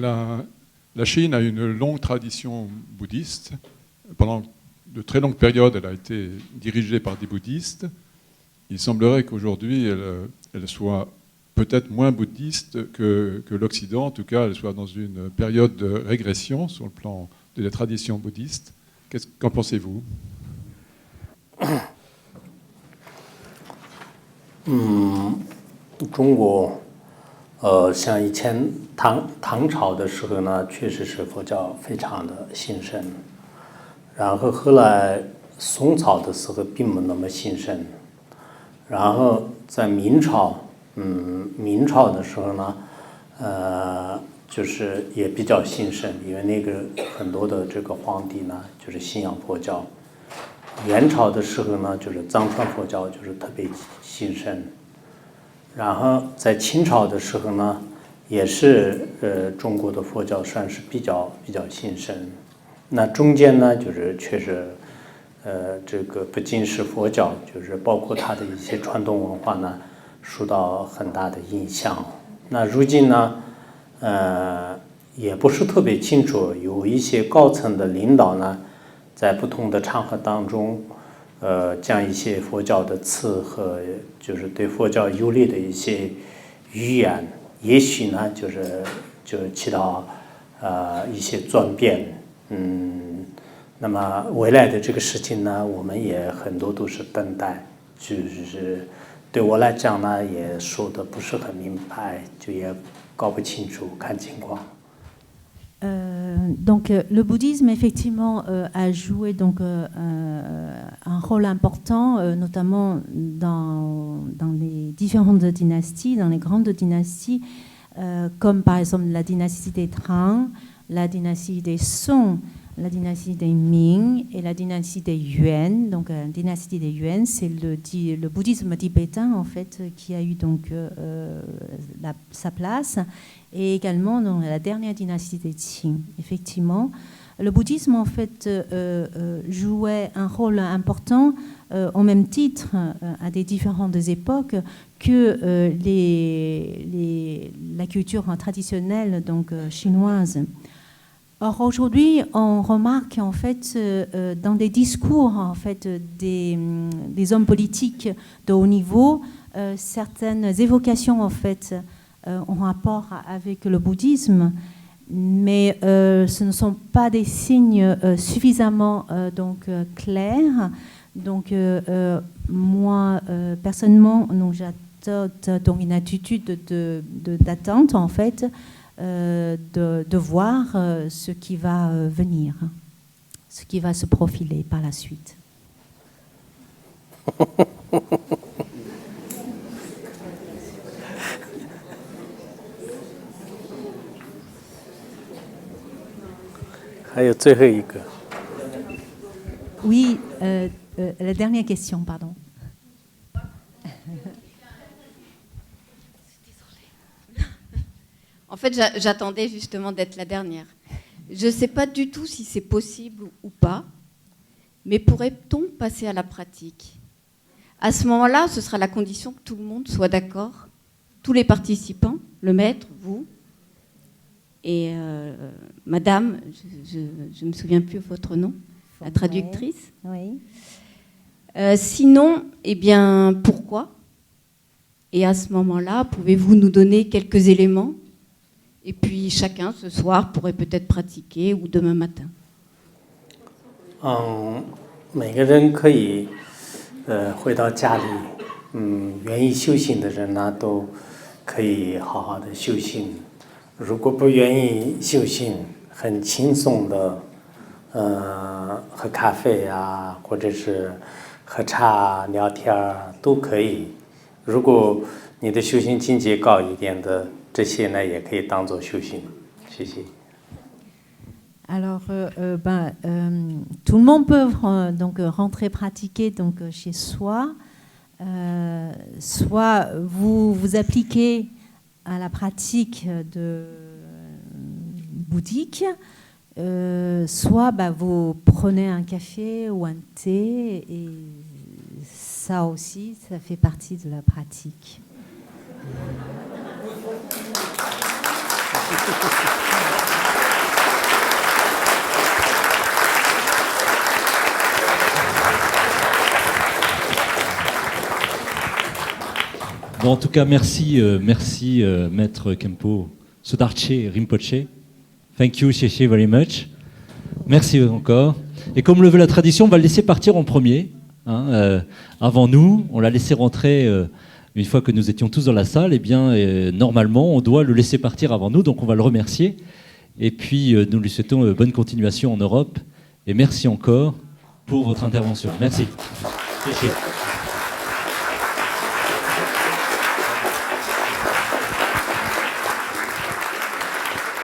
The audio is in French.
la Chine a une longue tradition bouddhiste. Pendant de très longues périodes, elle a été dirigée par des bouddhistes. Il semblerait qu'aujourd'hui, elle soit peut-être moins bouddhiste que l'Occident. En tout cas, elle soit dans une période de régression sur le plan de la tradition bouddhiste. Qu'en pensez-vous ? 中国，像以前唐朝的时候呢，确实是佛教非常的兴盛。然后后来宋朝的时候并没那么兴盛。然后在明朝，明朝的时候呢，就是也比较兴盛，因为那个很多的这个皇帝呢，就是信仰佛教。元朝的时候呢，就是藏传佛教就是特别兴盛。然后在清朝的时候呢，也是中国的佛教算是比较兴盛。那中间呢，就是确实，这个不仅是佛教，就是包括它的一些传统文化呢，受到很大的影响。那如今呢，也不是特别清楚，有一些高层的领导呢，在不同的场合当中，将一些佛教的词和就是对佛教有利的一些语言，也许呢，就起到一些转变。那么未来的这个事情呢，我们也很多都是等待，就是对我来讲呢，也说的不是很明白，就也搞不清楚，看情况。Donc le bouddhisme effectivement a joué donc un rôle important notamment dans les différentes dynasties, dans les grandes dynasties comme par exemple la dynastie des Tang, la dynastie des Song, la dynastie des Ming et la dynastie des Yuan. Donc la dynastie des Yuan, c'est le bouddhisme tibétain en fait qui a eu donc sa place. Et également dans la dernière dynastie des Qing. Effectivement, le bouddhisme en fait jouait un rôle important au même titre à des différentes époques que la culture traditionnelle donc chinoise. Or aujourd'hui, on remarque en fait dans des discours en fait des hommes politiques de haut niveau certaines évocations en fait en rapport avec le bouddhisme, mais ce ne sont pas des signes suffisamment clairs. Donc moi personnellement, j'adopte donc une attitude d'attente en fait, de voir ce qui va venir, ce qui va se profiler par la suite. 还有最后一个。Oui, la dernière question, pardon. En fait, j'attendais justement d'être la dernière. Je ne sais pas du tout si c'est possible ou pas, mais pourrait-on passer à la pratique ? À ce moment-là, ce sera la condition que tout le monde soit d'accord, tous les participants, le maître, vous, et madame, je ne me souviens plus votre nom, la traductrice. Oui. Sinon, eh bien, pourquoi ? Et à ce moment-là, pouvez-vous nous donner quelques éléments ? Et puis chacun, ce soir, pourrait peut-être pratiquer ou demain matin. 每个人可以回到家里，愿意修行的人呢，都可以好好的修行。如果不愿意修行，很轻松的，喝咖啡啊，或者是喝茶聊天都可以。如果你的修行境界高一点的，这些呢也可以当做修行。谢谢。Alors, tout le monde peut donc rentrer pratiquer donc chez soi. Soit vous appliquez à la pratique bouddhique, soit vous prenez un café ou un thé, et ça aussi, ça fait partie de la pratique. Bon, en tout cas, merci, Maître Khenpo Sudarche Rinpoche. Thank you, Sheshe, very much. Merci encore. Et comme le veut la tradition, on va le laisser partir en premier. Avant nous, on l'a laissé rentrer une fois que nous étions tous dans la salle. Eh bien, normalement, on doit le laisser partir avant nous, donc on va le remercier. Et puis, nous lui souhaitons bonne continuation en Europe. Et merci encore pour votre intervention. Merci. Sheshe.